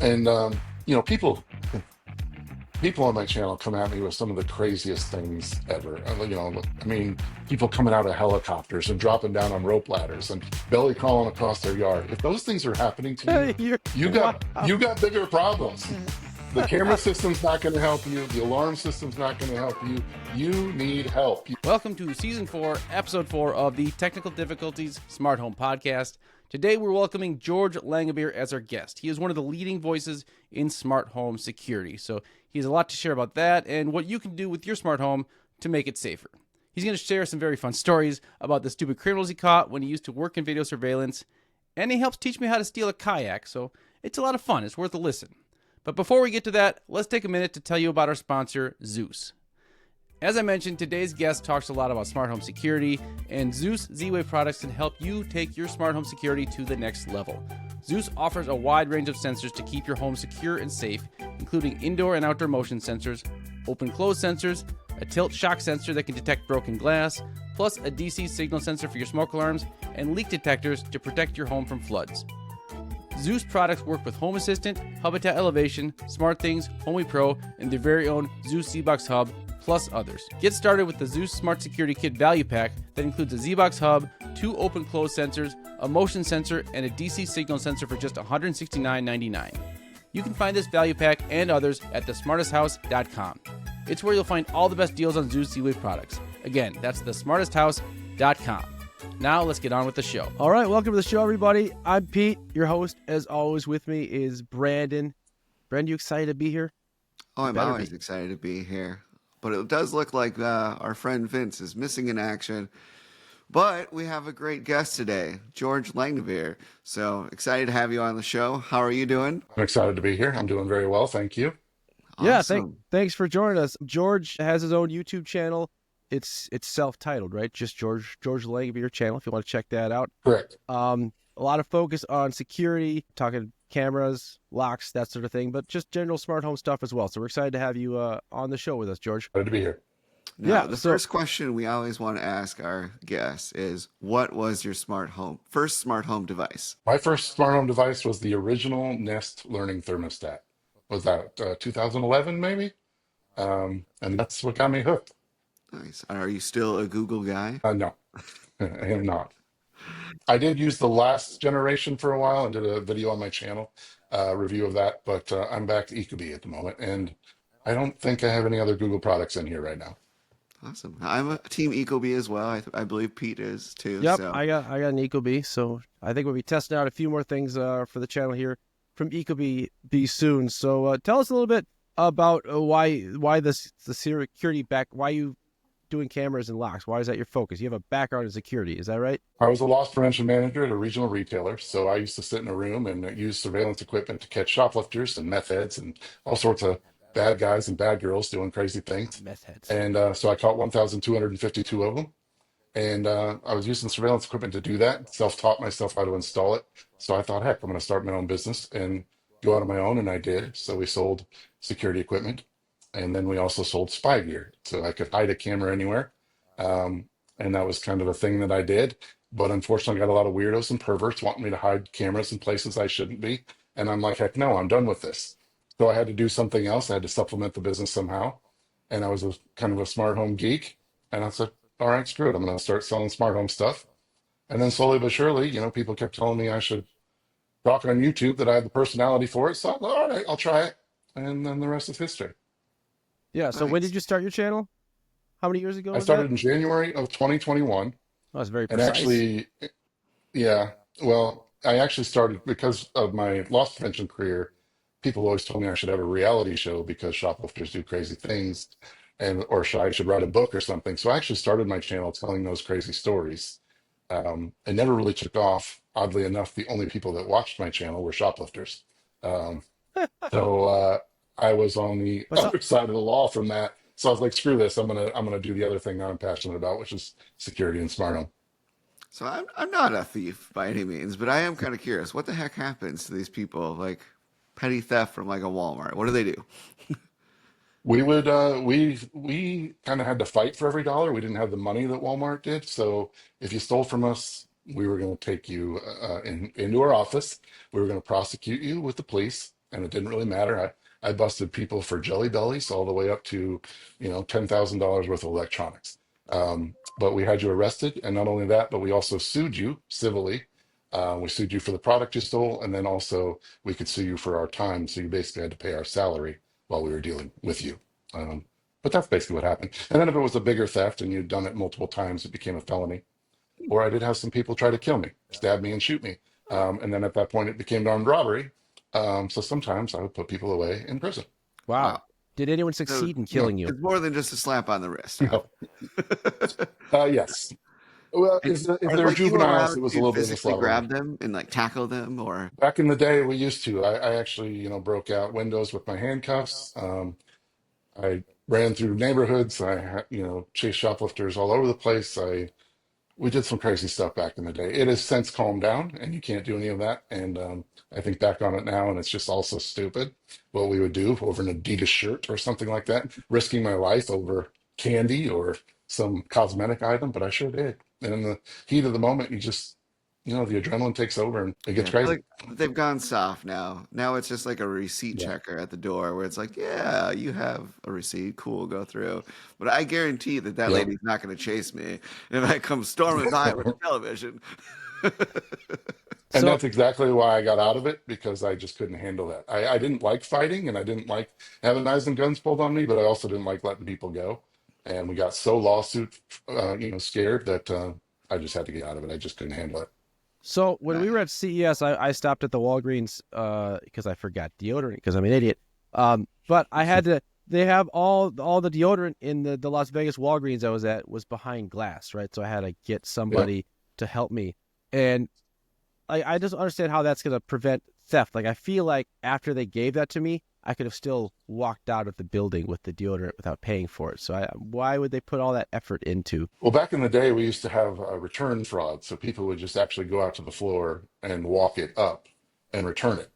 And people on my channel come at me with some of the craziest things ever. I mean, people coming out of helicopters and dropping down on rope ladders and belly crawling across their yard. If those things are happening to you, You're, you wow. got you got bigger problems. The camera system's not going to help you. The alarm system's not going to help you. You need help. Welcome to Season 4, Episode 4 of the Technical Difficulties Smart Home Podcast. Today we're welcoming George Langabeer as our guest. He is one of the leading voices in smart home security. So he has a lot to share about that and what you can do with your smart home to make it safer. He's going to share some very fun stories about the stupid criminals he caught when he used to work in video surveillance. And he helps teach me how to steal a kayak, so it's a lot of fun. It's worth a listen. But before we get to that, let's take a minute to tell you about our sponsor, Zeus. As I mentioned, today's guest talks a lot about smart home security, and Zeus Z-Wave products can help you take your smart home security to the next level. Zeus offers a wide range of sensors to keep your home secure and safe, including indoor and outdoor motion sensors, open-close sensors, a tilt shock sensor that can detect broken glass, plus a DC signal sensor for your smoke alarms, and leak detectors to protect your home from floods. Zeus products work with Home Assistant, Habitat Elevation, SmartThings, Homey Pro, and their very own Zeus Z-Box Hub, plus others. Get started with the Zeus Smart Security Kit Value Pack that includes a Z-Box Hub, 2 open-close sensors, a motion sensor, and a DC signal sensor for just $169.99. You can find this value pack and others at thesmartesthouse.com. It's where you'll find all the best deals on Zeus Z-Wave products. Again, that's thesmartesthouse.com. Now let's get on with the show. All right, welcome to the show, everybody. I'm Pete, your host. As always, with me is Brandon. Brandon, you excited to be here? Oh, I'm always excited to be here. But it does look like our friend Vince is missing in action. But we have a great guest today, George Langabeer. So excited to have you on the show. How are you doing? I'm excited to be here. I'm doing very well. Thank you. Awesome. Yeah, thanks for joining us. George has his own YouTube channel. It's self-titled, right? Just George Langabeer channel, if you want to check that out. Correct. A lot of focus on security, talking cameras, locks, that sort of thing, but just general smart home stuff as well. So we're excited to have you on the show with us, George. Glad to be here. Now, the first question we always want to ask our guests is, what was your first smart home device? My first smart home device was the original Nest Learning Thermostat. Was that 2011 maybe? And that's what got me hooked. Nice. Are you still a Google guy? No, I am not. I did use the last generation for a while and did a video on my channel, review of that, but I'm back to Ecobee at the moment, and I don't think I have any other Google products in here right now. Awesome. I'm a team Ecobee as well. I believe Pete is too. Yep, so. I got an Ecobee, so I think we'll be testing out a few more things for the channel here from Ecobee soon. So tell us a little bit about why the security why you doing cameras and locks. Why is that your focus? You have a background in security, is that right? I was a loss prevention manager at a regional retailer, so I used to sit in a room and use surveillance equipment to catch shoplifters and meth heads and all sorts of bad guys and bad girls doing crazy things. Meth heads. And so I caught 1,252 of them. And I was using surveillance equipment to do that, self-taught myself how to install it. So I thought, heck, I'm going to start my own business and go out on my own. And I did. So we sold security equipment. And then we also sold spy gear. So I could hide a camera anywhere. And that was kind of a thing that I did. But unfortunately, I got a lot of weirdos and perverts wanting me to hide cameras in places I shouldn't be. And I'm like, heck no, I'm done with this. So I had to do something else. I had to supplement the business somehow. And I was kind of a smart home geek. And I said, all right, screw it. I'm going to start selling smart home stuff. And then slowly but surely, people kept telling me I should talk on YouTube, that I had the personality for it. So I thought, all right, I'll try it. And then the rest is history. Yeah. So When did you start your channel? How many years ago? I started in January of 2021. Oh, that's very precise. And actually, yeah, well, I actually started because of my loss prevention career. People always told me I should have a reality show because shoplifters do crazy things, or I should write a book or something. So I actually started my channel telling those crazy stories. It never really took off. Oddly enough, the only people that watched my channel were shoplifters. So I was on the other side of the law from that. So I was like, screw this. I'm gonna do the other thing that I'm passionate about, which is security and smart home. So I'm not a thief by any means, but I am kind of curious. What the heck happens to these people, like petty theft from like a Walmart? What do they do? We would we kind of had to fight for every dollar. We didn't have the money that Walmart did. So if you stole from us, we were going to take you into our office. We were going to prosecute you with the police, and it didn't really matter. I busted people for jelly bellies all the way up to, $10,000 worth of electronics. But we had you arrested, and not only that, but we also sued you civilly. We sued you for the product you stole, and then also we could sue you for our time. So you basically had to pay our salary while we were dealing with you. Um, but that's basically what happened. And then if it was a bigger theft and you'd done it multiple times, it became a felony. Or I did have some people try to kill me, stab me, and shoot me. And then at that point, it became armed robbery. So sometimes I would put people away in prison. Wow. Wow. Did anyone So succeed in killing you? it's more than just a slap on the wrist, huh? No. Yes. Well, And if are they're like you juveniles, it allowed was a to little bit of a physically slap on the. grab them and like tackle them or Back in the day, we used to. I actually, broke out windows with my handcuffs. I ran through neighborhoods. Chased shoplifters all over the place. We did some crazy stuff back in the day. It has since calmed down, and you can't do any of that. And I think back on it now, and it's just also stupid what we would do over an Adidas shirt or something like that, risking my life over candy or some cosmetic item. But I sure did. And in the heat of the moment, you just, the adrenaline takes over and it yeah, gets I feel crazy. like they've gone soft now. Now it's just like a receipt Yeah. checker at the door where it's like, yeah, you have a receipt, cool, go through. But I guarantee that that Yep. lady's not going to chase me if I come storming by with a television. And So that's exactly why I got out of it because I just couldn't handle that. I didn't like fighting and I didn't like having knives and guns pulled on me, but I also didn't like letting people go. And we got so lawsuit, scared that I just had to get out of it. I just couldn't handle it. so when Uh, we were at CES, I stopped at the Walgreens because I forgot deodorant because I'm an idiot. But I had to. They have all the deodorant in the Las Vegas Walgreens I was at was behind glass, right? So I had to get Yep. somebody to help me, and I just understand how that's going to prevent theft. Like I feel like after they gave that to me, I could have still walked out of the building with the deodorant without paying for it. So why would they put all that effort into? Well, back in the day, we used to have return fraud. So people would just actually go out to the floor and walk it up and return it.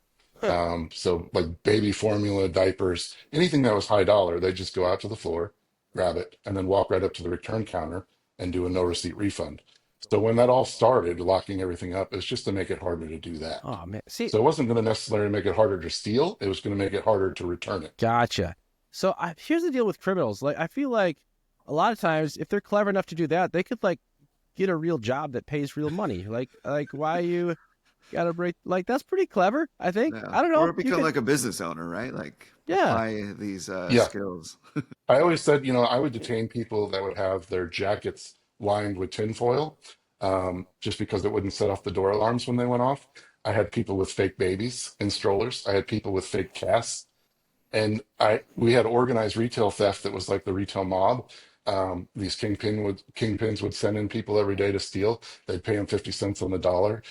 So like baby formula, diapers, anything that was high dollar, they just go out to the floor, grab it, and then walk right up to the return counter and do a no receipt refund. So when that all started, locking everything up, it's just to make it harder to do that. Oh man, see, So it wasn't going to necessarily make it harder to steal. It was going to make it harder to return it. gotcha. So here's the deal with criminals. Like I feel like a lot of times if they're clever enough to do that, they could like get a real job that pays real money. Like why you gotta break like that's pretty clever. I think yeah. I don't know. Or You become could like a business owner, right? Like yeah apply these Yeah. skills. I always said, I would detain people that would have their jackets lined with tinfoil, just because it wouldn't set off the door alarms when they went off. I had people with fake babies in strollers. I had people with fake casts. And we had organized retail theft that was like the retail mob. These kingpins would send in people every day to steal. They'd pay them 50 cents on the dollar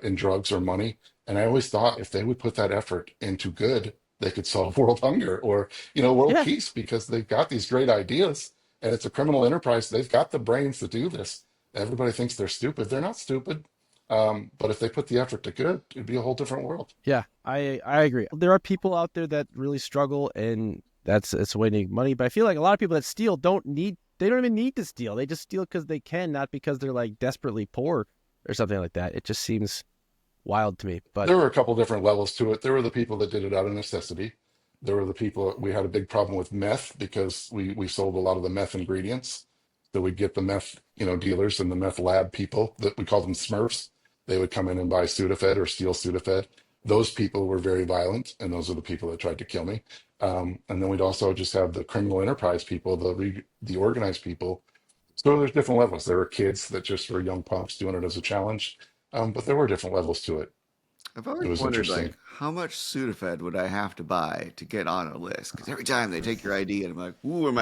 in drugs or money. And I always thought if they would put that effort into good, they could solve world hunger or world yeah peace because they've got these great ideas and it's a criminal enterprise. They've got the brains to do this. Everybody thinks they're stupid. They're not stupid. But if they put the effort to good, it'd be a whole different world. yeah. I agree. There are people out there that really struggle, and it's a way to make money. But I feel like a lot of people that steal they don't even need to steal. They just steal because they can, not because they're like desperately poor or something like that. It just seems wild to me. But There were a couple different levels to it. There were the people that did it out of necessity. There were the people we had a big problem with meth because we sold a lot of the meth ingredients. So we'd get the meth, dealers and the meth lab people that we call them Smurfs. They would come in and buy Sudafed or steal Sudafed. Those people were very violent, and those are the people that tried to kill me. And then we'd also just have the criminal enterprise people, the organized people. So there's different levels. There were kids that just were young punks doing it as a challenge, but there were different levels to it. I've It always was wondered, interesting. like, how much Sudafed would I have to buy to get on a list? Because every time they take your ID, and I'm like, ooh, am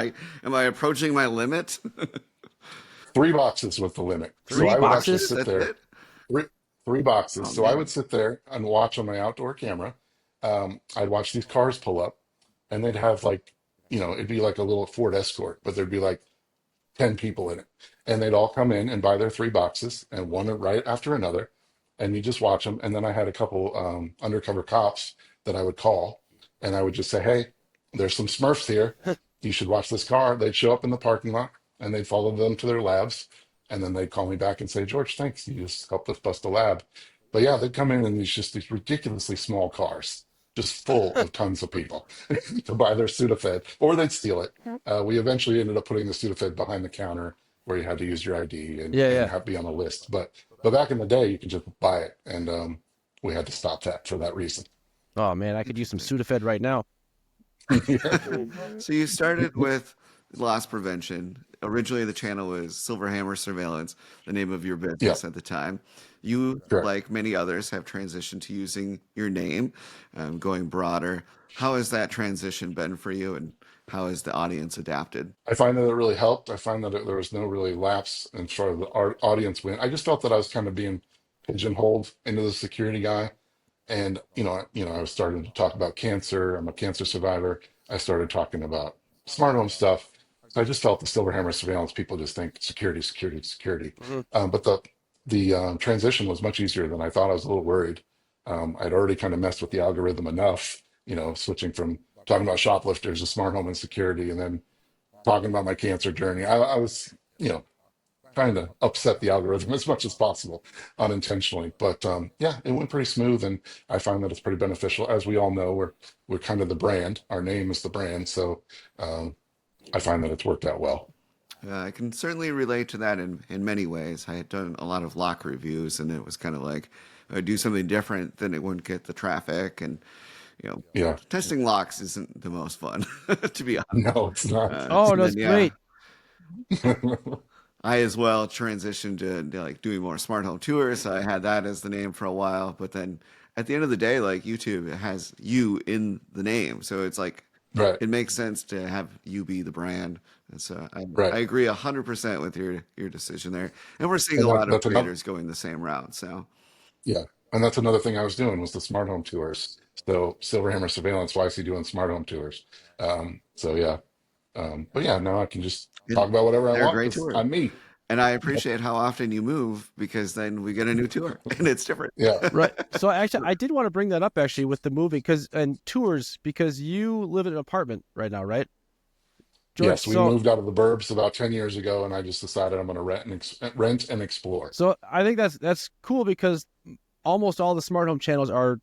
I approaching my limit? 3 boxes was the limit. So three I would That's actually it. boxes? sit That's there, it. three, 3 boxes. Oh So I would man. sit there and watch on my outdoor camera. I'd watch these cars pull up and they'd have like, it'd be like a little Ford Escort, but there'd be like 10 people in it. And they'd all come in and buy their 3 boxes and one right after another. And you just watch them. And then I had a couple undercover cops that I would call and I would just say, hey, there's some Smurfs here. You should watch this car. They'd show up in the parking lot and they'd follow them to their labs. And then they'd call me back and say, George, thanks. You just helped us bust a lab. But yeah, they'd come in these ridiculously small cars. just full of tons of people to buy their Sudafed, or they'd steal it. We eventually ended up putting the Sudafed behind the counter where you had to use your ID Yeah, and yeah. have be on a list. But back in the day, you could just buy it, and we had to stop that for that reason. Oh man, I could use some Sudafed right now. Yeah. So you started with loss prevention. Originally, the channel was Silverhammer Surveillance, the name of your Yeah, business at the time. You, correct. like many others, have transitioned to using your name, going broader. How has that transition been for you, and how has the audience adapted? I find that it really helped. I find that there was no really lapse in sort of the audience win. I just felt that I was kind of being pigeonholed into the security guy. And I was starting to talk about cancer. I'm a cancer survivor. I started talking about smart home stuff. So I just felt the Silverhammer surveillance people just think security, security, security. Mhm. But the transition was much easier than I thought. I was a little worried. I'd already kind of messed with the algorithm enough, switching from talking about shoplifters to smart home and security, and then talking about my cancer journey. I was, trying to upset the algorithm as much as possible unintentionally. But yeah, it went pretty smooth, and I find that it's pretty beneficial. As we all know, we're kind of the brand. Our name is the brand, so um, I find that it's worked out well. I can certainly relate to that in many ways. I had done a lot of lock reviews, and it was kind of like I would do something different, then it wouldn't get the traffic. And, Yeah, testing locks isn't the most fun, to be honest. no, it's not. Oh, And that's then, yeah, great. I as well transitioned to like doing more smart home tours. I had that as the name for a while, but then at the end of the day, like YouTube has you in the name, so it's like Right, it makes sense to have you be the brand. And so I right, agree 100% with your decision there, and we're seeing and a lot of that's another. creators going the same route. So Yeah, and that's another thing I was doing was the smart home tours. So Silverhammer Surveillance, why is he doing smart home tours? So yeah, but yeah, now I can just and talk about whatever I they're want great because tours, I'm me. and I Yep. appreciate how often you move because then we get a new tour and it's different. Yeah. Right. So actually, I did want to bring that up actually with the movie and tours because you live in an apartment right now, right, George? Yes, we So moved out of the burbs about 10 years ago, and I just decided I'm going to rent and explore. so I think that's cool because almost all the smart home channels are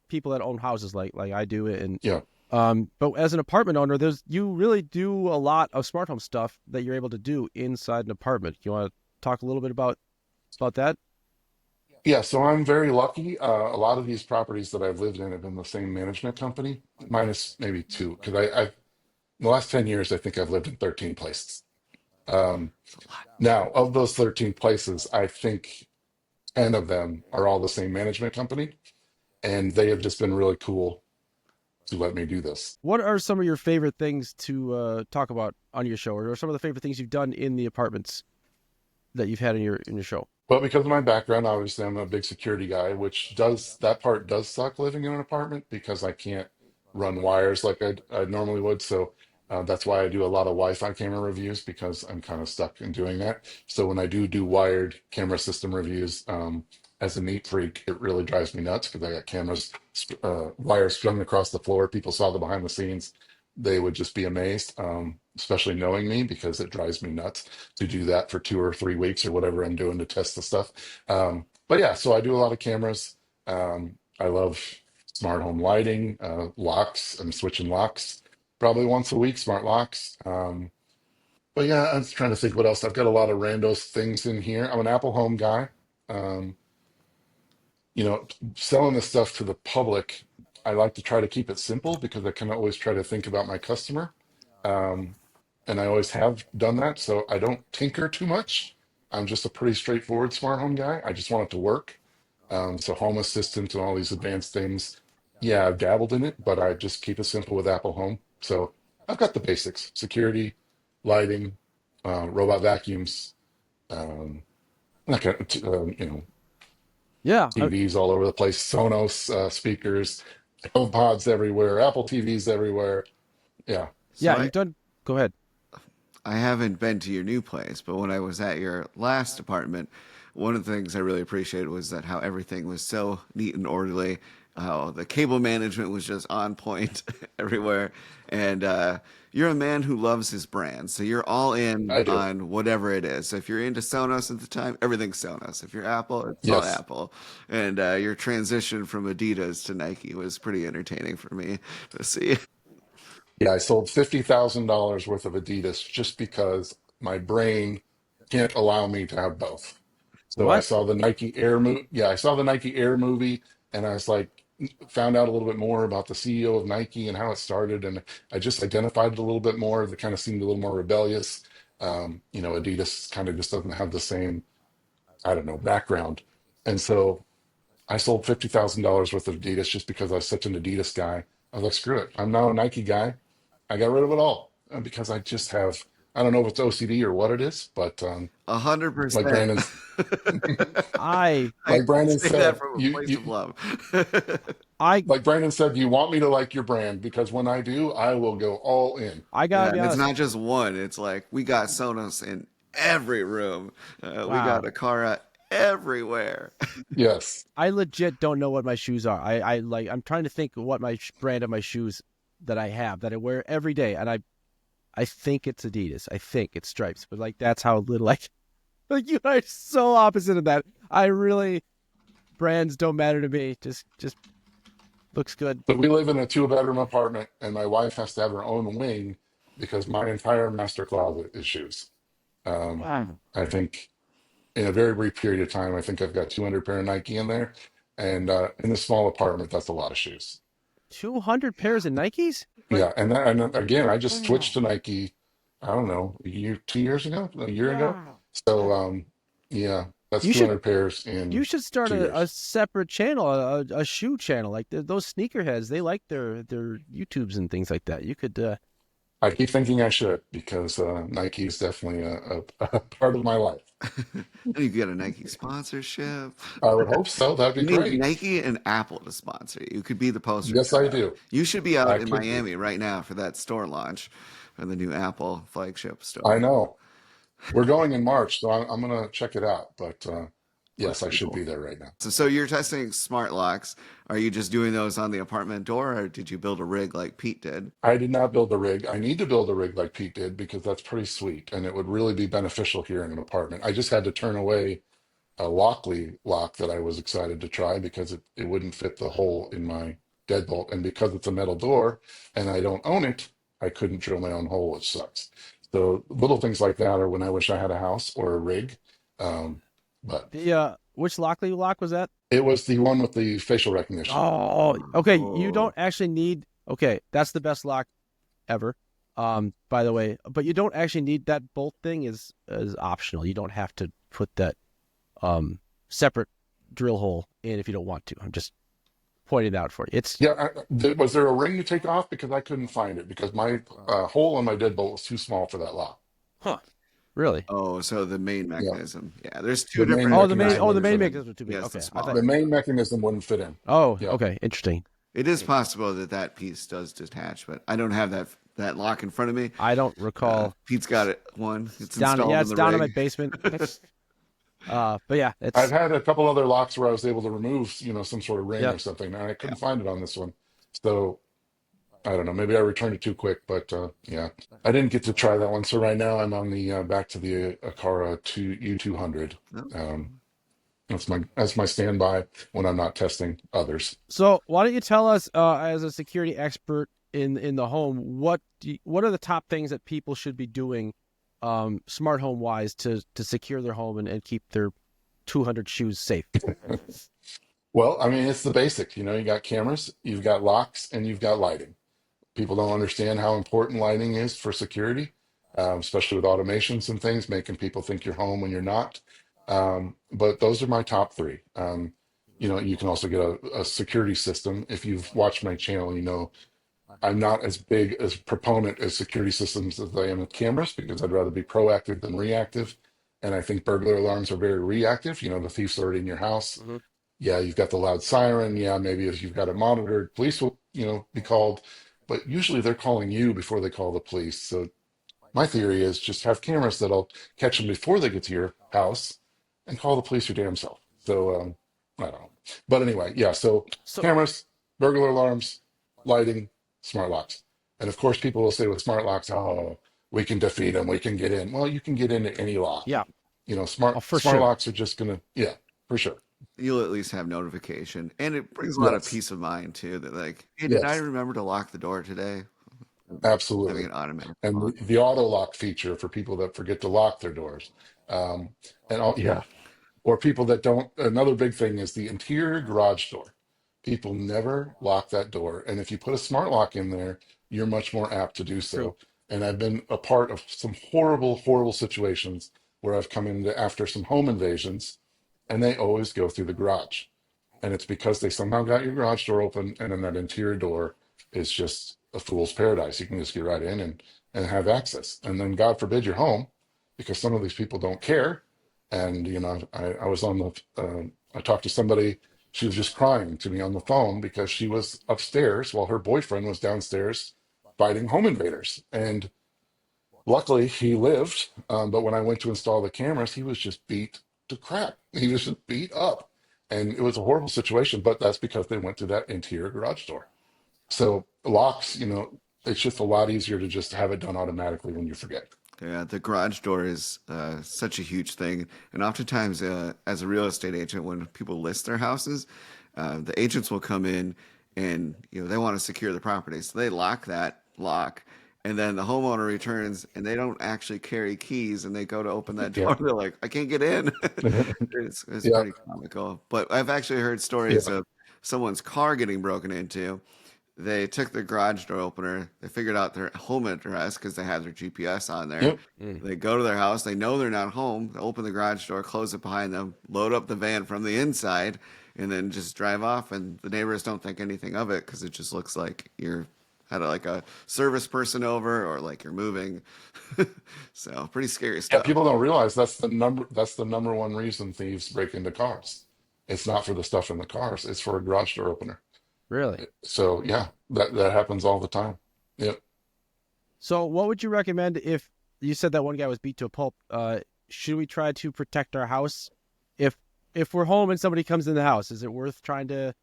people that own houses like I do, and Yeah. but as an apartment owner, you really do a lot of smart home stuff that you're able to do inside an apartment. You want to talk a little bit about that? Yeah, so I'm very lucky. A lot of these properties that I've lived in have been the same management company, minus maybe two, because in the last 10 years, I think I've lived in 13 places. Um, Now, of those 13 places, I think 10 of them are all the same management company, and they have just been really cool to let me do this. What are some of your favorite things to talk about on your show, or some of the favorite things you've done in the apartments that you've had in your show? But because of my background, obviously I'm a big security guy, which does that part does suck living in an apartment because I can't run wires like I normally would. So that's why I do a lot of Wi-Fi camera reviews because I'm kind of stuck in doing that. So when I do wired camera system reviews, as a neat freak, it really drives me nuts because I got cameras, wires strung across the floor. People saw the behind the scenes. They would just be amazed, especially knowing me because it drives me nuts to do that for 2 or 3 weeks or whatever I'm doing to test the stuff. But yeah, so I do a lot of cameras. I love smart home lighting, locks. I'm switching locks probably once a week, smart locks. But yeah, I'm just trying to think what else. I've got a lot of rando things in here. I'm an Apple Home guy. Um, Selling this stuff to the public, I like to try to keep it simple because I can always try to think about my customer. Um, and I always have done that. So I don't tinker too much. I'm just a pretty straightforward smart home guy. I just want it to work. So Home Assistant and all these advanced things, yeah, I've dabbled in it, but I just keep it simple with Apple Home. So I've got the basics: security, lighting, robot vacuums, um, like Yeah, TVs all over the place, Sonos speakers, HomePods everywhere, Apple TVs everywhere. Yeah, So yeah. You've done. Go ahead. I haven't been to your new place, but when I was at your last apartment, one of the things I really appreciated was that how everything was so neat and orderly, how the cable management was just on point everywhere. And you're a man who loves his brand, so you're all in I do. on whatever it is. So if you're into Sonos at the time, everything's Sonos. If you're Apple, it's all Yes. Apple. And your transition from Adidas to Nike was pretty entertaining for me to see. Yeah, I sold $50,000 worth of Adidas just because my brain can't allow me to have both. So I What? saw the Nike Air movie. Yeah, I saw the Nike Air movie, and I was like, found out a little bit more about the CEO of Nike and how it started, and I just identified it a little bit more. They kind of seemed a little more rebellious. Adidas kind of just doesn't have the same, I don't know, background, and so I sold $50,000 worth of Adidas just because I was such an Adidas guy. I was like, screw it, I'm now a Nike guy. I got rid of it all because I just have, I don't know if it's OCD or what it is, but like 100%. Brandon, I I like Brandon say that said, from a you, place you of love. I like Brandon said, you want me to like your brand because when I do, I will go all in. I Yeah, gotta be and it's honest. not just one. It's like we got Sonos in every room. We got Wow. Akara everywhere. Yes. I legit don't know what my shoes are. I like. I'm trying to think of what my brand of my shoes that I have that I wear every day, and I think it's Adidas. I think it's Stripes, but like that's how little I. Like you are so opposite of that. I really brands don't matter to me. Just looks good. So we live in a two-bedroom apartment, and my wife has to have her own wing because my entire master closet is shoes. Um, Wow. I think in a very brief period of time, I think I've got 200 pair of Nike in there, and in a small apartment, that's a lot of shoes. 200 pairs of Nikes? Yeah, and again, I just switched to Nike. I don't know, a year, 2 years ago, a year ago. So yeah, that's You should 200 pairs you in should start two a years. separate channel, a shoe channel. Like those sneakerheads, they like their YouTubes and things like that. You could I keep thinking I should because Nike is definitely a part of my life. And you get a Nike sponsorship. I would hope so. That'd be You need great. Nike and Apple to sponsor you. You could be the poster Yes, I child. do. You should be out I in could be. Miami right now for that store launch for the new Apple flagship I store. know. We're going in March, so I'm going to check it out. But Looks yes, I pretty should cool. be there right now. So you're testing smart locks. Are you just doing those on the apartment door, or did you build a rig like Pete did? I did not build a rig. I need to build a rig like Pete did because that's pretty sweet and it would really be beneficial here in an apartment. I just had to turn away a Lockley lock that I was excited to try because it wouldn't fit the hole in my deadbolt. And because it's a metal door and I don't own it, I couldn't drill my own hole, which sucks. So little things like that are when I wish I had a house or a rig. Um, but the which Lockley lock was that? it was the one with the facial recognition. Oh, okay. You Oh, don't actually need. Okay, that's the best lock ever. By the way, but you don't actually need that bolt thing is optional. You don't have to put that separate drill hole in if you don't want to. I'm just pointing it out for you. It's Yeah, was there a ring to take off? Because I couldn't find it because my hole on my deadbolt was too small for that lock. huh. Really? oh, so the main Yeah, mechanism. Yeah, there's two the main different mechanism The wouldn't main fit in. makers are too big. Yes, the Okay. smaller. The main mechanism wouldn't fit in. Oh, Yeah. okay. Interesting. It is possible that that piece does detach, but I don't have that lock in front of me. I don't recall. Pete's got it. One. It's Down. installed Yeah, in it's the down in my rig. basement. But yeah, I've it's had a couple other locks where I was able to remove, some sort of ring yeah. or something, and I couldn't find it on this one. So I don't know. Maybe I returned it too quick, but yeah, I didn't get to try that one. So right now I'm on the back to the Akara 2 U200. No? Um, that's my standby when I'm not testing others. So why don't you tell us, as a security expert in the home, what are the top things that people should be doing, smart home wise, to secure their home and keep their 200 shoes safe? Well, I mean, it's the basics. You got cameras, you've got locks, and you've got lighting. People don't understand how important lighting is for security, especially with automations and things, making people think you're home when you're not. But those are my top three. You can also get a security system. If you've watched my channel, I'm not as big as proponent as security systems as I am with cameras because I'd rather be proactive than reactive. And I think burglar alarms are very reactive. The thief's already in your house. Hmm. Yeah, you've got the loud siren. Yeah, maybe if you've got it monitored, police will, be called. But usually they're calling you before they call the police. So my theory is just have cameras that'll catch them before they get to your house and call the police your damn self. So I don't know. But anyway, yeah. So So cameras, burglar alarms, lighting, smart locks. And of course, people will say with smart locks, oh, we can defeat them. We can get in. Well, you can get into any lock. yeah, You know, oh, smart for smart sure. locks are just gonna, yeah, for sure. You'll at least have notification, and it brings a lot of Yes, peace of mind too. That like, hey, did I yes, remember to lock the door today? Having absolutely. an automatic And lock. the auto lock feature for people that forget to lock their doors. Um, and all, yeah, or people that don't. Another big thing is the interior garage door. People never lock that door. And if you put a smart lock in there, you're much more apt to do True. so. And I've been a part of some horrible, horrible situations where I've come in after some home invasions, and they always go through the garage. And it's because they somehow got your garage door open, and then that interior door is just a fool's paradise. You can just get right in and have access. And then God forbid you're home, because some of these people don't care. And you know, I was on the I talked to somebody. She was just crying to me on the phone because she was upstairs while her boyfriend was downstairs fighting home invaders. And luckily he lived. But when I went to install the cameras, he was just beat to crap. He was just beat up. And it was a horrible situation, but that's because they went through that interior garage door. So locks, you know, it's just a lot easier to just have it done automatically when you forget. Yeah, the garage door is such a huge thing, and oftentimes, as a real estate agent, when people list their houses, the agents will come in and they want to secure the property, so they lock that lock, and then the homeowner returns and they don't actually carry keys, and they go to open that door, Yeah. and they're like, "I can't get in." It's Yeah. pretty comical, but I've actually heard stories Yeah. of someone's car getting broken into. They took the garage door opener. They figured out their home address because they had their GPS on there. Yep. Mm. They go to their house. They know they're not home. They open the garage door, close it behind them, load up the van from the inside, and then just drive off. And the neighbors don't think anything of it because it just looks like you're had like a service person over or like you're moving. So pretty scary Yeah. stuff. People don't realize that's the number one reason thieves break into cars. It's not for the stuff in the cars, it's for a garage door opener. Really? So yeah, that happens all the time. Yep. So, what would you recommend if you said that one guy was beat to a pulp? Should we try to protect our house if we're home and somebody comes in the house? Is it worth trying to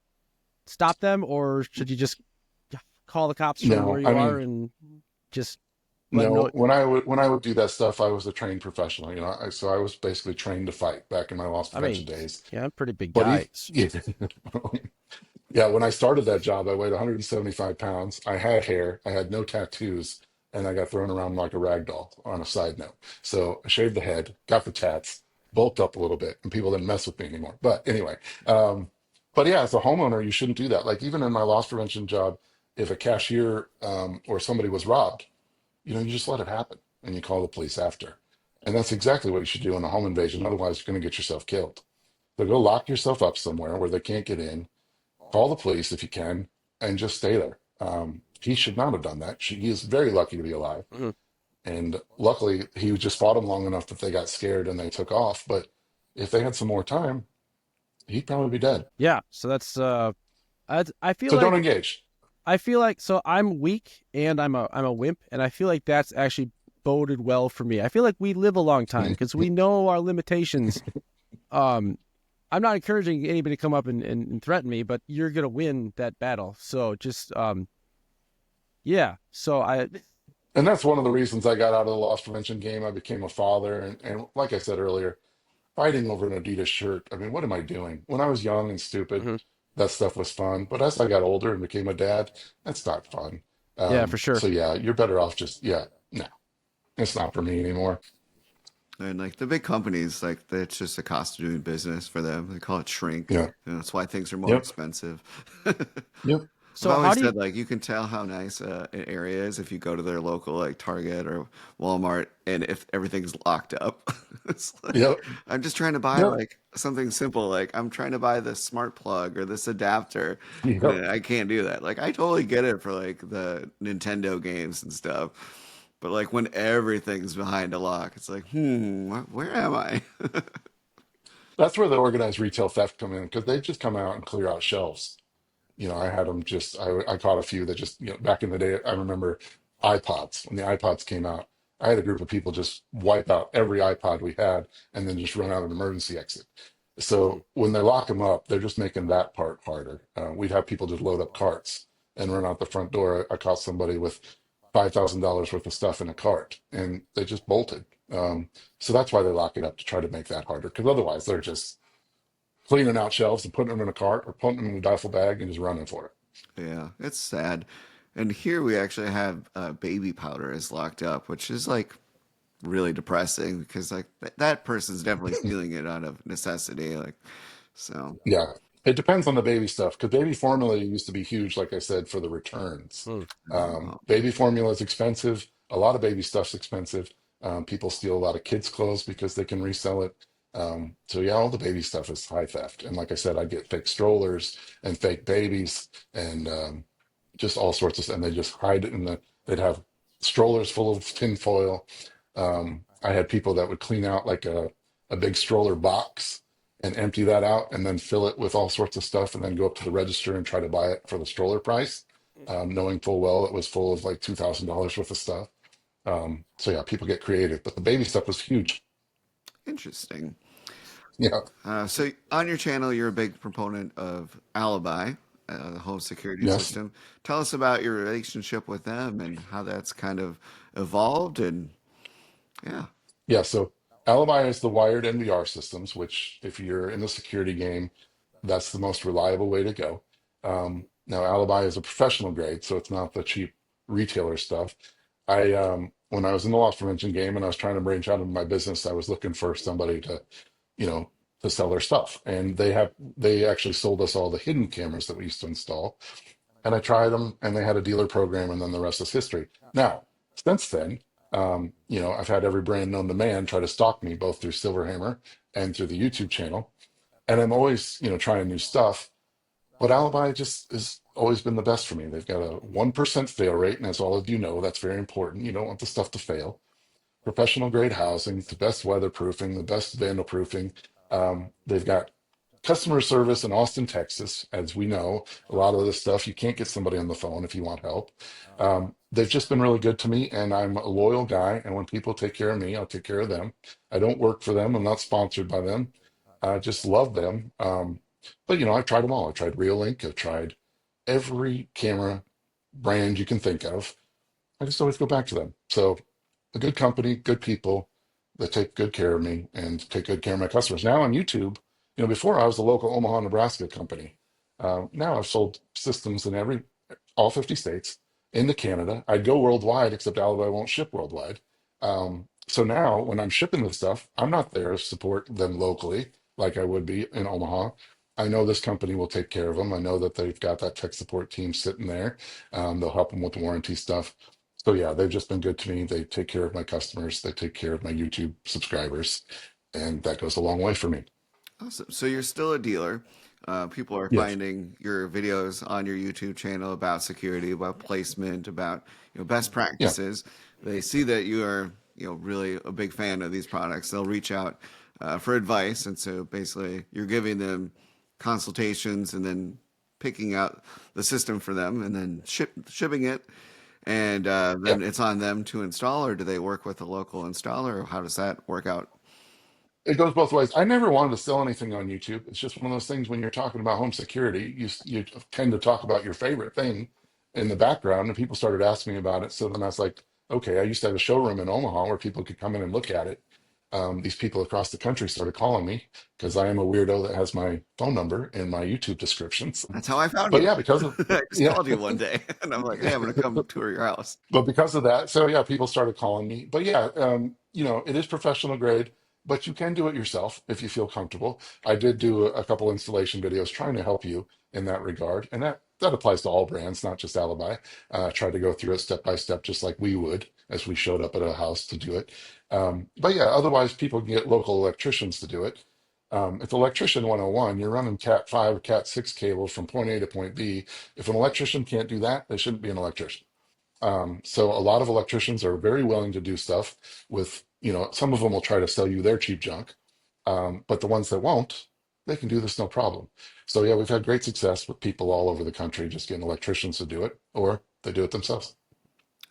stop them, or should you just call the cops from where No, you I are mean, and just let them know? no. When I would do that stuff, I was a trained professional. You know, so I was basically trained to fight back in my loss I prevention mean, days. yeah, I'm a pretty big But guy. if yeah, when I started that job, I weighed 175 pounds. I had hair, I had no tattoos, and I got thrown around like a rag doll on a side note. So I shaved the head, got the tats, bulked up a little bit, and people didn't mess with me anymore. But anyway, but yeah, as a homeowner, you shouldn't do that. Like even in my loss prevention job, if a cashier or somebody was robbed, you know, you just let it happen and you call the police after. And that's exactly what you should do in a home invasion. Otherwise, you're going to get yourself killed. So go lock yourself up somewhere where they can't get in, call the police if you can, and just stay there. He should not have done that. He is very lucky to be alive. Mhm. And luckily, he just fought him long enough that they got scared and they took off. But if they had some more time, he'd probably be dead. Yeah. So that's I feel So don't like engage. so I'm weak and I'm a wimp, and I feel like that's actually boded well for me. I feel like we live a long time because we know our limitations. Um, I'm not encouraging anybody to come up and threaten me, but you're gonna win that battle. So just yeah. So And that's one of the reasons I got out of the loss prevention game. I became a father. And like I said earlier, fighting over an Adidas shirt. I mean, what am I doing? When I was young and stupid, mhm. that stuff was fun. But as I got older and became a dad, that's not fun. Yeah, for sure. So yeah, you're better off just, yeah, no, it's not for me anymore. And like the big companies, like it's just a cost of doing business for them. They call it shrink. Yeah. And that's why things are more Yep. expensive. Yep. I've So how always do you? said like you can tell how nice an area is if you go to their local like Target or Walmart and if everything's locked up. It's like, Yep. I'm just trying to buy Yep. like something simple like I'm trying to buy this smart plug or this adapter Yep. and I can't do that. Like I totally get it for like the Nintendo games and stuff. But like when everything's behind a lock, it's like, where am I? That's where the organized retail theft come in because they just come out and clear out shelves. You know, I had them just, I caught a few that just, you know, back in the day, I remember iPods. When the iPods came out, I had a group of people just wipe out every iPod we had and then just run out an emergency exit. Mm. So when they lock them up, they're just making that part harder. We'd have people just load up carts and run out the front door. I caught somebody with $5,000 worth of stuff in a cart, and they just bolted. So that's why they lock it up, to try to make that harder. Because otherwise, they're just cleaning out shelves and putting them in a cart or putting them in a duffel bag and just running for it. Yeah, it's sad. And here we actually have baby powder is locked up, which is like really depressing because like that person's definitely feeling it out of necessity. Like, so Yeah, it depends on the baby stuff, because baby formula used to be huge, like I said, for the returns. Mm. oh, Baby formula is expensive. A lot of baby stuff's expensive. People steal a lot of kids' clothes because they can resell it. So yeah, all the baby stuff is high theft. And like I said, I get fake strollers and fake babies and just all sorts of, and they just hide it in the. They'd have strollers full of tin foil. I had people that would clean out like a big stroller box and empty that out and then fill it with all sorts of stuff and then go up to the register and try to buy it for the stroller price, knowing full well it was full of like $2,000 worth of stuff. So yeah, people get creative, but the baby stuff was huge. interesting. Yeah. So on your channel, you're a big proponent of Alibi, the home security Yes. system. Tell us about your relationship with them and how that's kind of evolved. And yeah, Yeah. So Alibi is the wired NVR systems, which if you're in the security game, that's the most reliable way to go. Now, Alibi is a professional grade, so it's not the cheap retailer stuff. When I was in the loss prevention game and I was trying to branch out into my business, I was looking for somebody to, you know, to sell their stuff. And they actually sold us all the hidden cameras that we used to install. And I tried them, and they had a dealer program, and then the rest is history. Now, since then, I've had every brand known to man try to stalk me, both through Silverhammer and through the YouTube channel. And I'm always, trying new stuff. But Alibi just has always been the best for me. They've got a 1% fail rate, and as all of you know, that's very important. You don't want the stuff to fail. Professional grade housing, the best weatherproofing, the best vandal proofing. They've got customer service in Austin, Texas. As we know, a lot of this stuff you can't get somebody on the phone if you want help. They've just been really good to me, and I'm a loyal guy. And when people take care of me, I'll take care of them. I don't work for them. I'm not sponsored by them. I just love them. But I've tried them all. I've tried Reolink. I've tried every camera brand you can think of. I just always go back to them. So a good company, good people that take good care of me and take good care of my customers. Now on YouTube, before I was a local Omaha, Nebraska company. Now I've sold systems in all 50 states, into Canada. I'd go worldwide, except Alibi won't ship worldwide. So now when I'm shipping the stuff, I'm not there to support them locally like I would be in Omaha. I know this company will take care of them. I know that they've got that tech support team sitting there. They'll help them with the warranty stuff. So yeah, they've just been good to me. They take care of my customers. They take care of my YouTube subscribers, and that goes a long way for me. awesome. So you're still a dealer. People are Yes. finding your videos on your YouTube channel about security, about placement, about best Yeah. practices. They see that you are really a big fan of these products. They'll reach out for advice, and so basically you're giving them consultations and then picking out the system for them and then shipping it. And Yeah. then it's on them to install, or do they work with a local installer, or how does that work out? It goes both ways. I never wanted to sell anything on YouTube. It's just one of those things when you're talking about home security, you tend to talk about your favorite thing in the background, and people started asking me about it. So then I was like, okay, I used to have a showroom in Omaha where people could come in and look at it. These people across the country started calling me because I am a weirdo that has my phone number in my YouTube descriptions. That's how I found But you. yeah, because of I just yeah, called you one day, and I'm like, "Hey, I'm gonna come tour your house." but because of that, so yeah, people started calling me. But yeah, it is professional grade, but you can do it yourself if you feel comfortable. I did do a couple installation videos trying to help you in that regard, and that applies to all brands, not just Alibi. Tried to go through it step by step, just like we would as we showed up at a house to do it. But yeah, otherwise people can get local electricians to do it. If electrician 101, you're running Cat 5 or Cat 6 cables from point A to point B. If an electrician can't do that, they shouldn't be an electrician. So a lot of electricians are very willing to do stuff with, some of them will try to sell you their cheap junk. But the ones that won't, they can do this no problem. So yeah, we've had great success with people all over the country just getting electricians to do it, or they do it themselves.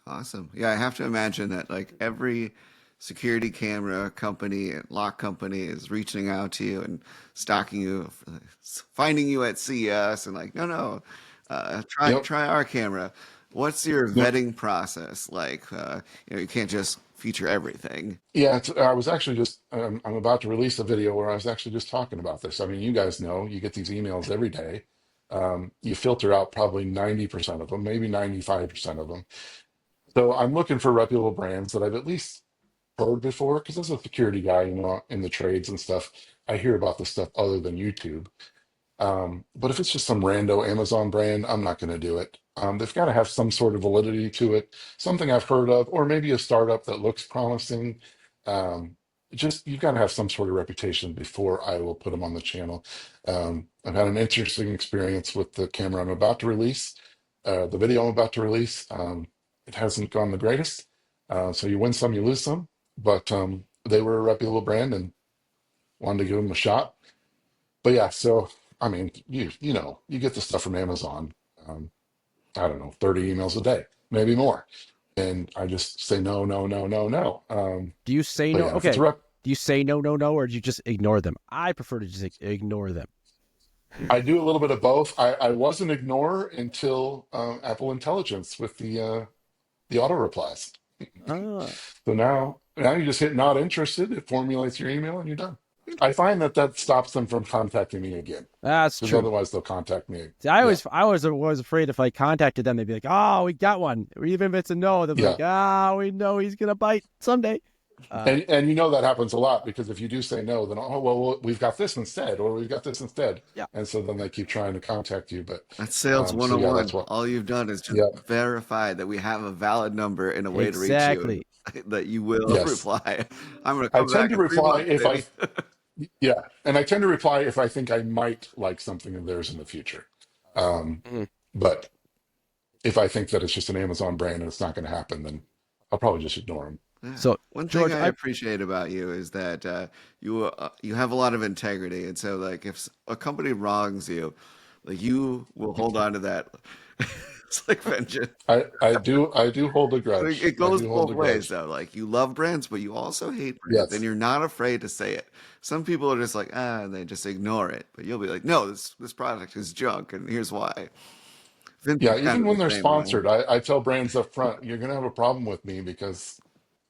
Awesome. Yeah, I have to imagine that like every security camera company and lock company is reaching out to you and stalking you, finding you at CES and like, no, no, Yep. try our camera. What's your Yep. vetting process like? You can't just feature everything. Yeah, I was actually just, I'm about to release a video where I was actually just talking about this. I mean, you guys know you get these emails every day. You filter out probably 90% of them, maybe 95% of them. So I'm looking for reputable brands that I've at least heard before, because as a security guy, in the trades and stuff, I hear about the stuff other than YouTube. But if it's just some rando Amazon brand, I'm not going to do it. They've got to have some sort of validity to it, something I've heard of, or maybe a startup that looks promising. Um, just you've got to have some sort of reputation before I will put them on the channel. I've had an interesting experience with the camera I'm about to release, the video I'm about to release. It hasn't gone the greatest, so you win some, you lose some. But they were a reputable brand and wanted to give them a shot. But yeah, so I mean, you get the stuff from Amazon. Um, I don't know, 30 emails a day, maybe more, and I just say no, no, no, no, no. Do you say But no? yeah, if it's a Okay. rep, Do you say no, no, no, or do you just ignore them? I prefer to just ignore them. I do a little bit of both. I was an ignorer until Apple Intelligence with the auto replies. Ah, So now you just hit not interested. It formulates your email and you're done. I find that stops them from contacting me again, that's because true. otherwise they'll contact me. See, Yeah, I was afraid if I contacted them, they'd be like, "Oh, we got one." Or even if it's a no, they'll be like, yeah. "Ah, we know he's gonna bite someday." Uh, And that happens a lot, because if you do say no, then we've got this instead, or we've got this instead, yeah, and so then they keep trying to contact you. But That's sales so yeah, that's 101. what. All you've done is just Yeah. verify that we have a valid number and a way to reach you exactly. and that you will Yes, reply. I'm going to I come tend back to in three reply months, if I. baby. Yeah, and I tend to reply if I think I might like something of theirs in the future. Um, Mhm. but if I think that it's just an Amazon brand and it's not going to happen, then I'll probably just ignore them. Yeah. So, One thing George, I I appreciate about you is that you have a lot of integrity, and so like if a company wrongs you, like you will hold on to that. It's like vengeance. I do hold a Like, grudge. it I goes do hold both a ways grudge. though. Like you love brands, but you also hate brands, and Yes. you're not afraid to say it. Some people are just like, and they just ignore it. But you'll be like, no, this product is junk, and here's why. Vince Yeah, is kind even of when the they're same way. sponsored, I tell brands up front, you're going to have a problem with me because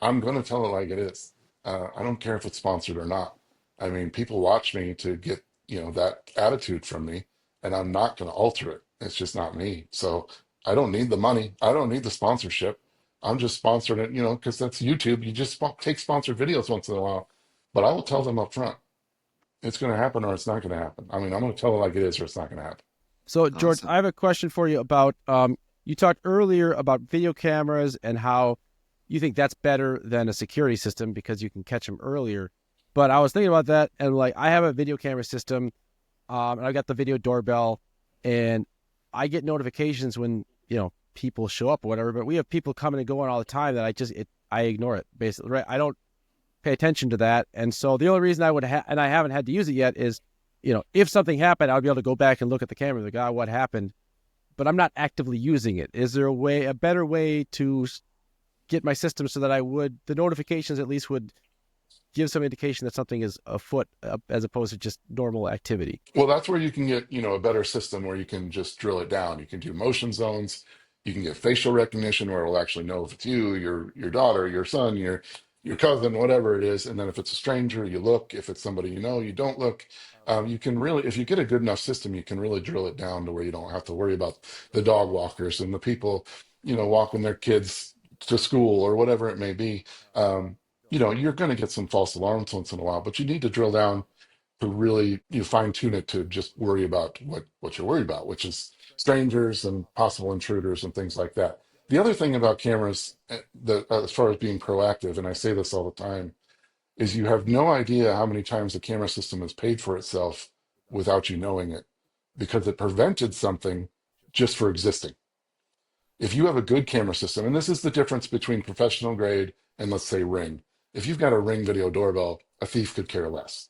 I'm going to tell it like it is. I don't care if it's sponsored or not. I mean, people watch me to get, that attitude from me, and I'm not going to alter it. It's just not me. So I don't need the money. I don't need the sponsorship. I'm just sponsoring it, because that's YouTube. You just take sponsored videos once in a while. But I will tell them up front, it's going to happen or it's not going to happen. I mean, I'm going to tell it like it is or it's not going to happen. so George, Awesome. I have a question for you about you talked earlier about video cameras and how you think that's better than a security system because you can catch them earlier. But I was thinking about that, and like I have a video camera system, and I got the video doorbell, and I get notifications when people show up or whatever. But we have people coming and going all the time that I ignore it basically. Right? I don't pay attention to that, and so the only reason I would and I haven't had to use it yet is, if something happened, I'd be able to go back and look at the camera, like, what happened? But I'm not actively using it. Is there a better way to get my system so that the notifications at least would give some indication that something is afoot, as opposed to just normal activity? Well, that's where you can get, a better system where you can just drill it down. You can do motion zones. You can get facial recognition where it'll actually know if it's you, your daughter, your son, your cousin, whatever it is. And then if it's a stranger, you look. If it's somebody you don't look. You can really, if you get a good enough system, you can really drill it down to where you don't have to worry about the dog walkers and the people, walking their kids to school or whatever it may be. You're going to get some false alarms once in a while, but you need to drill down to really fine tune it to just worry about what you're worried about, which is strangers and possible intruders and things like that. The other thing about cameras, as far as being proactive, and I say this all the time, is you have no idea how many times the camera system has paid for itself without you knowing it, because it prevented something just for existing. If you have a good camera system, and this is the difference between professional grade and, let's say, Ring. If you've got a Ring video doorbell, a thief could care less.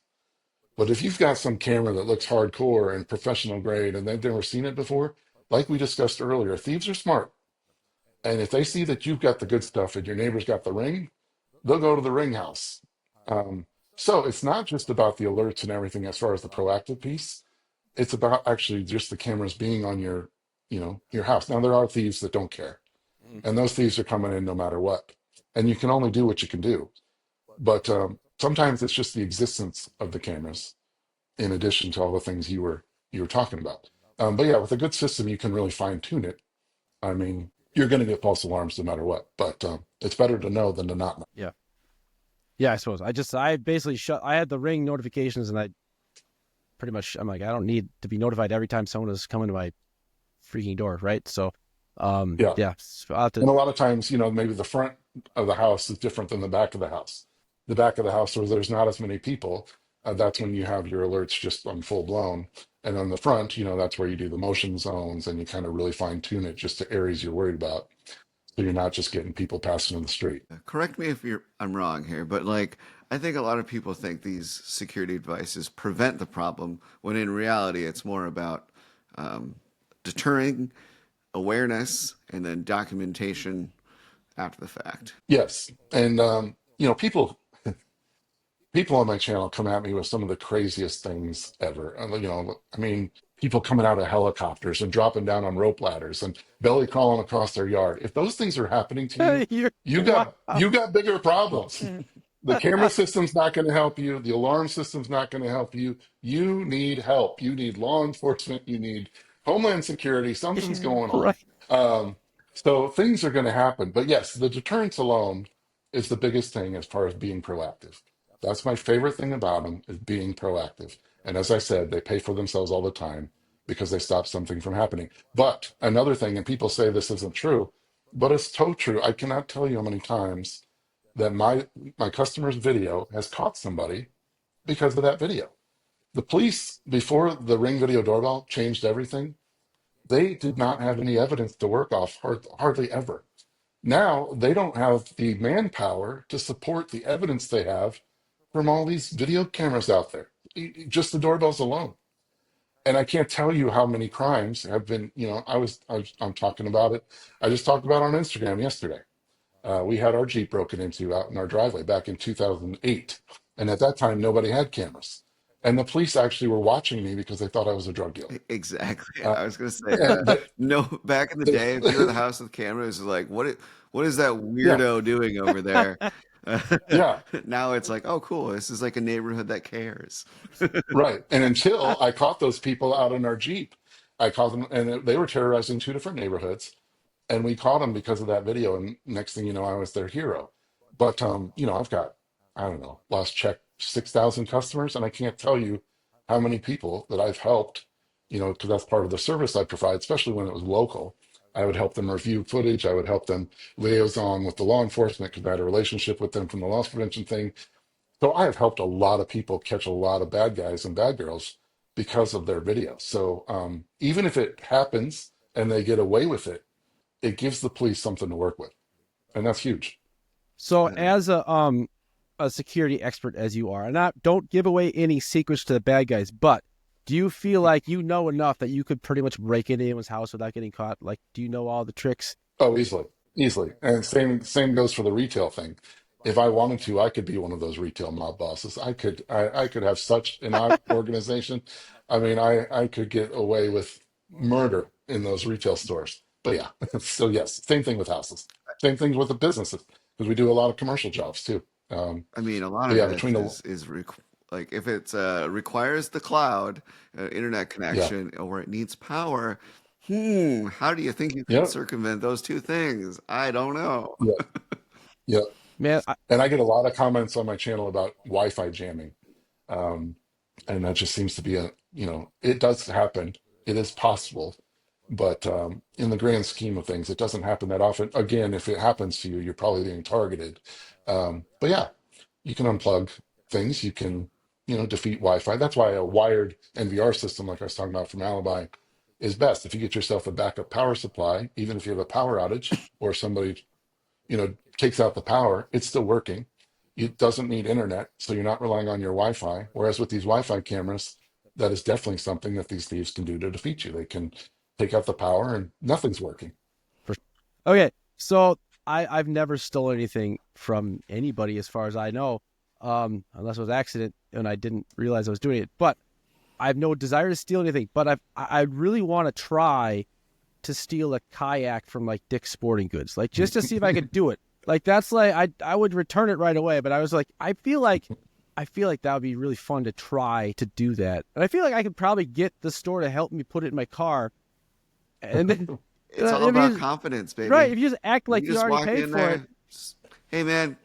But if you've got some camera that looks hardcore and professional grade and they've never seen it before, like we discussed earlier, thieves are smart. And if they see that you've got the good stuff and your neighbor's got the Ring, they'll go to the ring house. So it's not just about the alerts and everything as far as the proactive piece. It's about actually just the cameras being on your, your house. Now there are thieves that don't care, Mm. and those thieves are coming in no matter what. And you can only do what you can do. But sometimes it's just the existence of the cameras, in addition to all the things you were talking about. But yeah, with a good system, you can really fine tune it. I mean, you're going to get false alarms no matter what, but it's better to know than to not know. Yeah. Yeah, I suppose. I basically I had the Ring notifications, and I pretty much, I'm like, I don't need to be notified every time someone is coming to my freaking door, right? So, Yeah. yeah, I'll have to, And a lot of times, maybe the front of the house is different than the back of the house. The back of the house where there's not as many people, that's when you have your alerts just on full blown. And on the front, that's where you do the motion zones and you kind of really fine tune it just to areas you're worried about. So you're not just getting people passing in the street. Correct me if I'm wrong here, but like I think a lot of people think these security devices prevent the problem when in reality it's more about um, deterring awareness and then documentation after the fact. Yes. And, people on my channel come at me with some of the craziest things ever. I mean, people coming out of helicopters and dropping down on rope ladders and belly crawling across their yard. If those things are happening to you, you're, you wow. got you got bigger problems. The camera system's not going to help you. The alarm system's not going to help you. You need help. You need law enforcement. You need Homeland Security. Something's going on. Right. So things are going to happen. But yes, the deterrence alone is the biggest thing as far as being proactive. That's my favorite thing about them is being proactive. And as I said, they pay for themselves all the time because they stop something from happening. But another thing, and people say this isn't true, but it's so true. I cannot tell you how many times that my customer's video has caught somebody because of that video. The police, before the Ring video doorbell changed everything, they did not have any evidence to work off hardly ever. Now they don't have the manpower to support the evidence they have from all these video cameras out there, just the doorbells alone. And I can't tell you how many crimes have been, I'm talking about it. I just talked about it on Instagram yesterday. We had our Jeep broken into out in our driveway back in 2008. And at that time, nobody had cameras. And the police actually were watching me because they thought I was a drug dealer. Exactly. Uh, I was going to say, and no, back in the day, if you were at the house with cameras, it's like, what is that yeah, weirdo doing over there? yeah, Now it's like, oh, cool. This is like a neighborhood that cares. right. And until I caught those people out in our Jeep, I caught them and they were terrorizing two different neighborhoods. And we caught them because of that video. And next thing you know, I was their hero. But I've got, I don't know, lost check 6,000 customers, and I can't tell you how many people that I've helped, because that's part of the service I provide, especially when it was local. I would help them review footage. I would help them liaison with the law enforcement because I had a relationship with them from the loss prevention thing. So I have helped a lot of people catch a lot of bad guys and bad girls because of their videos. So even if it happens and they get away with it, it gives the police something to work with, and that's huge. So Uh, as a security expert as you are, and don't give away any secrets to the bad guys, but do you feel like you know enough that you could pretty much break into anyone's house without getting caught? Like, do you know all the tricks? Oh, easily, easily, and same goes for the retail thing. If I wanted to, I could be one of those retail mob bosses. I could have such an organization. I mean, I could get away with murder in those retail stores. But yeah, so yes, same thing with houses. Same thing with the businesses because we do a lot of commercial jobs too. I mean, a lot But of yeah, this between the like if it's requires the cloud, internet yeah, connection, or it needs power. How do you think you could yeah, circumvent those two things? I don't know. yeah, yeah. Man, And I get a lot of comments on my channel about Wi-Fi jamming. Um, and that just seems to be it does happen. It is possible, but in the grand scheme of things, it doesn't happen that often. Again, if it happens to you, you're probably being targeted. But yeah, you can unplug things. You can, defeat Wi-Fi. That's why a wired NVR system, like I was talking about from Alibi, is best. If you get yourself a backup power supply, even if you have a power outage or somebody takes out the power, it's still working. It doesn't need internet, so you're not relying on your Wi-Fi. Whereas with these Wi-Fi cameras, that is definitely something that these thieves can do to defeat you. They can take out the power and nothing's working. for, okay. So I've never stolen anything from anybody as far as I know, unless it was accident and I didn't realize I was doing it. But I have no desire to steal anything. But I really want to try to steal a kayak from like Dick's Sporting Goods, like just to see if I could do it. Like that's like I would return it right away. But I was like, I feel like that would be really fun to try to do that. And I feel like I could probably get the store to help me put it in my car. And then, It's all about confidence, baby. right? If you just act like You you just already walk paid in for there. it. Hey, man,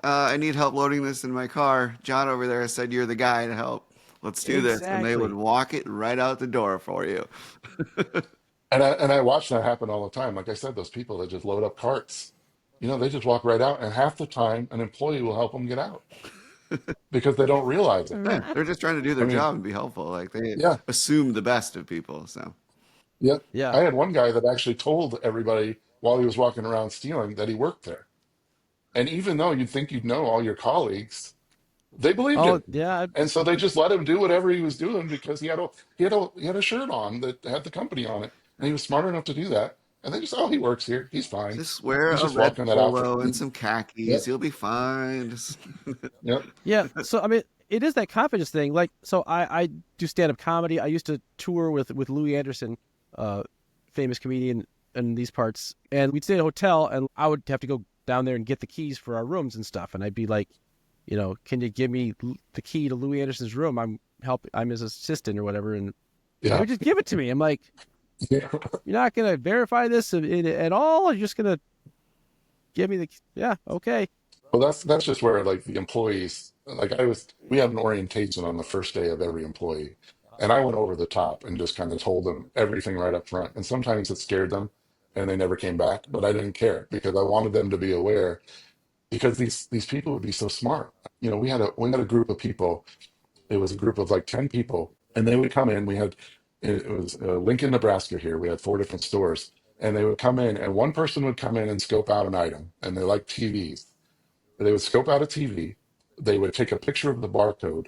I need help loading this in my car. John over there said you're the guy to help. Let's do this. And they would Exactly. walk it right out the door for you. And I watch that happen all the time. Like I said, those people that just load up carts, they just walk right out, and half the time an employee will help them get out because they don't realize it. Yeah, they're just trying to do I their mean, job and be helpful. Like they yeah, assume the best of people. So yeah. Yeah. I had one guy that actually told everybody while he was walking around stealing that he worked there. And even though you'd think you'd know all your colleagues, they believed Oh him. yeah. And so they just let him do whatever he was doing because he had a shirt on that had the company on it, and he was smart enough to do that. And they just, oh, he works here, he's fine. just wear He's a just red rocking that outfit. polo and some khakis. Yep, You'll be fine. yep, Yeah. So I mean, it is that confidence thing. Like, so I do stand up comedy. I used to tour with Louis Anderson, famous comedian in these parts, and we'd stay at a hotel, and I would have to go down there and get the keys for our rooms and stuff, and I'd be like, can you give me the key to Louis Anderson's room? I'm his assistant or whatever, and he yeah, would just give it to me. I'm like, yeah. you're not gonna verify this at all? You're just gonna give me yeah, okay. Well, that's just where like the employees, like we had an orientation on the first day of every employee, and I went over the top and just kind of told them everything right up front. And sometimes it scared them, and they never came back. But I didn't care because I wanted them to be aware because these people would be so smart. We had a group of people. It was a group of like 10 people, and they would come in. It was Lincoln, Nebraska here. We had 4 different stores, and they would come in, and one person would come in and scope out an item, and they like TVs. They would scope out a TV. They would take a picture of the barcode.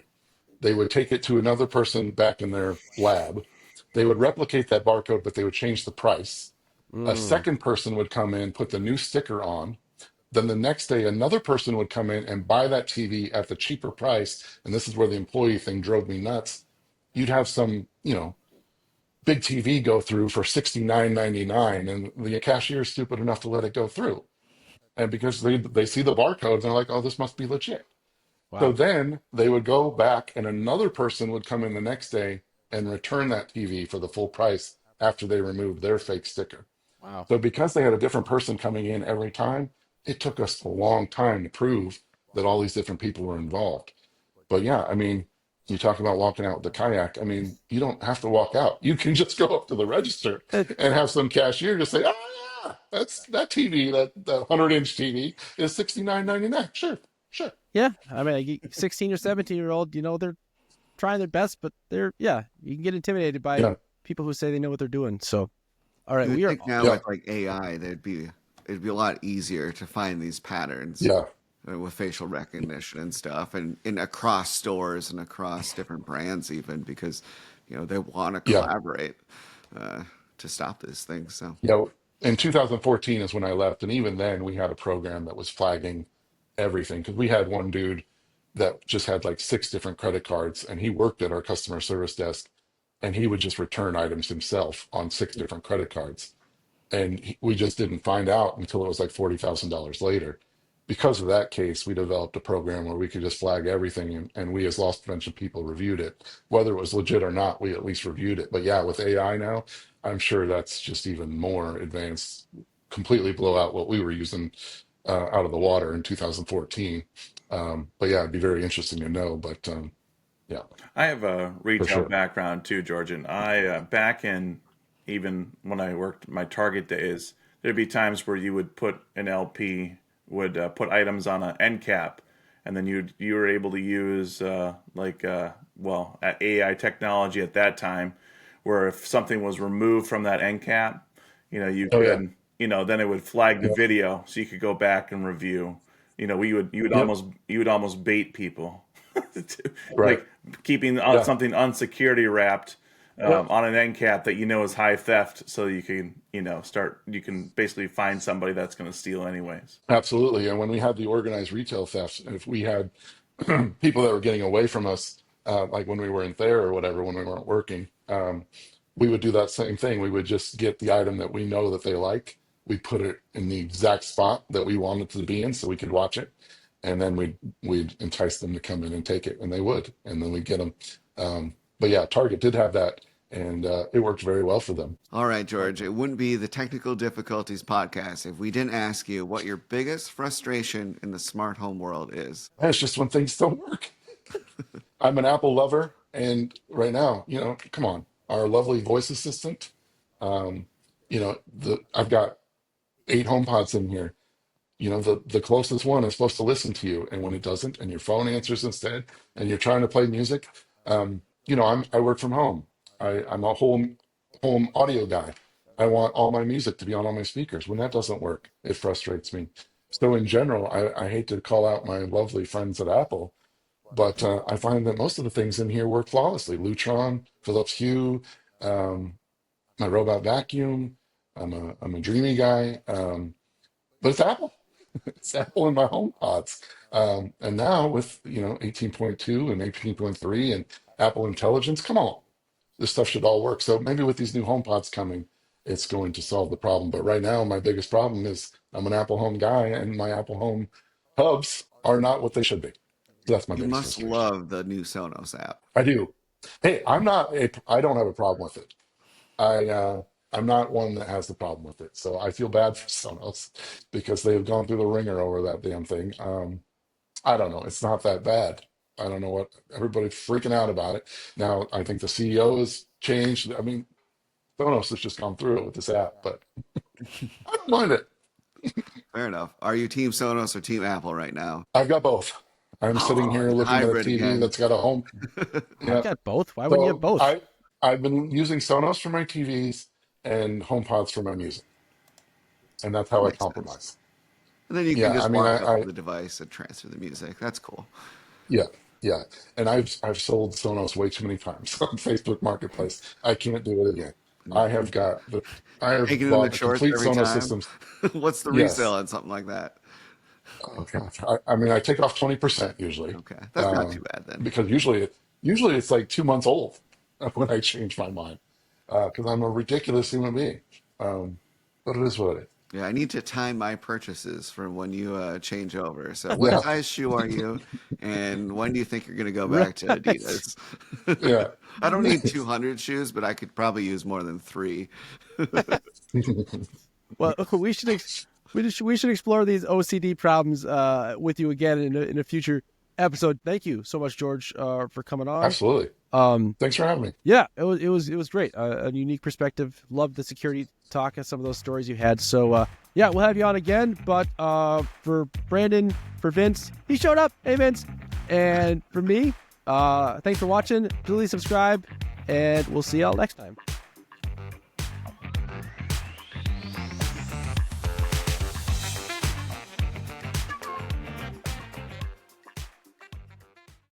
They would take it to another person back in their lab. They would replicate that barcode, but they would change the price. A Mm. second person would come in, put the new sticker on. Then the next day, another person would come in and buy that TV at the cheaper price. And this is where the employee thing drove me nuts. You'd have some, big TV go through for $69.99, and the cashier's stupid enough to let it go through. And because they see the barcode, and they're like, oh, this must be legit. So Wow. then they would go back, and another person would come in the next day and return that TV for the full price after they removed their fake sticker. Wow. So because they had a different person coming in every time, it took us a long time to prove that all these different people were involved. But yeah, I mean, you talk about walking out with the kayak. I mean, you don't have to walk out. You can just go up to the register and have some cashier just say, "Oh yeah, that's that TV, that 100-inch TV is $69.99. Sure, sure." Yeah, I mean, 16 or 17-year-old, they're trying their best, but you can get intimidated by Yeah, people who say they know what they're doing. So, all right, You would we are. think now yeah, with like AI, it'd be a lot easier to find these patterns yeah, with facial recognition and stuff, and in across stores and across different brands, even because they want to yeah, collaborate uh, to stop these things. So yeah. In 2014 is when I left, and even then we had a program that was flagging everything because we had one dude that just had like 6 different credit cards, and he worked at our customer service desk, and he would just return items himself on 6 different credit cards. And we just didn't find out until it was like $40,000 later. Because of that case, we developed a program where we could just flag everything, and we as loss prevention people reviewed it. Whether it was legit or not, we at least reviewed it. But yeah, with AI now, I'm sure that's just even more advanced, completely blow out what we were using out of the water in 2014. But yeah, it'd be very interesting to know. But yeah, I have a for retail sure. background too, George, and I back in even when I worked my Target days, there'd be times where you would put an LP would put items on an end cap, and then you were able to use AI technology at that time, where if something was removed from that end cap, you Oh yeah, could then it would flag the yep, video, so you could go back and review. yep, You would almost bait people. right, Like keeping yeah, something unsecurity wrapped, on an end cap that is high theft, so you can you can basically find somebody that's going to steal anyways. Absolutely. And when we had the organized retail thefts, if we had people that were getting away from us, like when we were in there or whatever, when we weren't working, we would do that same thing. We would just get the item that we know that they like. We put it in the exact spot that we wanted to be in so we could watch it. And then we'd entice them to come in and take it, and they would. And then we'd get them. But yeah, Target did have that, and it worked very well for them. All right, George, it wouldn't be the Technical Difficulties podcast if we didn't ask you what your biggest frustration in the smart home world is. And it's just when things don't work. I'm an Apple lover, and right now, come on, our lovely voice assistant. Um, I've got 8 HomePods in here. The closest one is supposed to listen to you, and when it doesn't, and your phone answers instead, and you're trying to play music, I work from home. I'm a home audio guy. I want all my music to be on all my speakers. When that doesn't work, it frustrates me. So in general, I hate to call out my lovely friends at Apple, but I find that most of the things in here work flawlessly. Lutron, Philips Hue, my robot vacuum. I'm a dreamy guy, but it's Apple. It's Apple in my home pods. And now with 18.2 and 18.3 and Apple Intelligence, come on, this stuff should all work. So maybe with these new home pods coming, it's going to solve the problem. But right now, my biggest problem is I'm an Apple Home guy, and my Apple Home hubs are not what they should be. So that's my You biggest must frustration. love the new Sonos app. I do. Hey, I don't have a problem with it. I'm not one that has the problem with it. So I feel bad for Sonos because they've gone through the ringer over that damn thing. I don't know. It's not that bad. I don't know what everybody's freaking out about it. Now, I think the CEO has changed. I mean, Sonos has just gone through it with this app, but I don't mind it. Fair enough. Are you Team Sonos or Team Apple right now? I've got both. I'm sitting here looking at a hybrid TV again. that's got a home. I Yeah. got both. Why wouldn't you have both? I've been using Sonos for my TVs and HomePods for my music, and that's how I Makes sense. compromise. And then you can Yeah, just I mean, walk up to the device and transfer the music. That's cool. yeah, yeah, and I've sold Sonos way too many times on Facebook Marketplace. I can't do it again. I have Taking in bought the the shorts complete every Sonos time. systems. What's the Yes. resale on something like that? Oh gosh, I mean, I take off 20% usually, Okay, that's not too bad then. because usually it's like 2 months old when I change my mind, because I'm a ridiculous human being. But it is what it is. Yeah, I need to time my purchases for when you change over. So, what Yeah, size shoe are you, and when do you think you're going to go back to Adidas? yeah. I don't need 200 shoes, but I could probably use more than 3. Well, we should explore these OCD problems with you again in a future episode. Thank you so much, George, for coming on. Absolutely. Thanks for having me. Yeah, it was great. A unique perspective. Loved the security talk and some of those stories you had. So yeah, we'll have you on again. But for Brandon, for Vince, he showed up. Hey, Vince. And for me, thanks for watching. Please subscribe, and we'll see y'all next time.